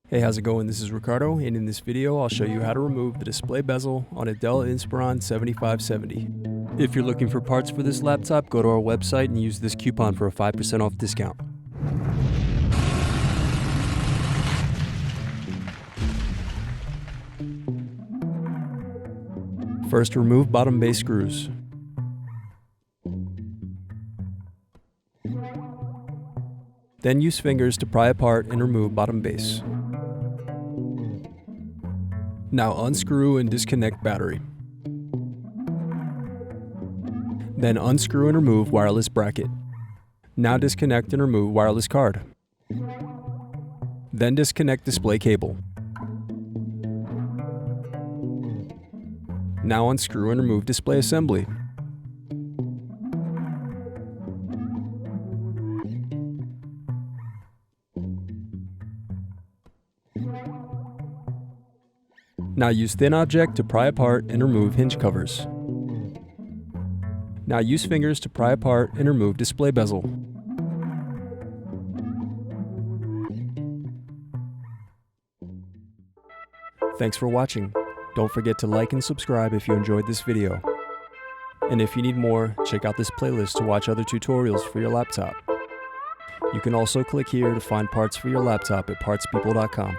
Hey, how's it going? This is Ricardo, and in this video I'll show you how to remove the display bezel on a Dell Inspiron 7570. If you're looking for parts for this laptop, go to our website and use this coupon for a 5% off discount. First, remove bottom base screws. Then use fingers to pry apart and remove bottom base. Now unscrew and disconnect battery. Then unscrew and remove wireless bracket. Now disconnect and remove wireless card. Then disconnect display cable. Now unscrew and remove display assembly. Now use thin object to pry apart and remove hinge covers. Now use fingers to pry apart and remove display bezel. Thanks for watching. Don't forget to like and subscribe if you enjoyed this video. And if you need more, check out this playlist to watch other tutorials for your laptop. You can also click here to find parts for your laptop at partspeople.com.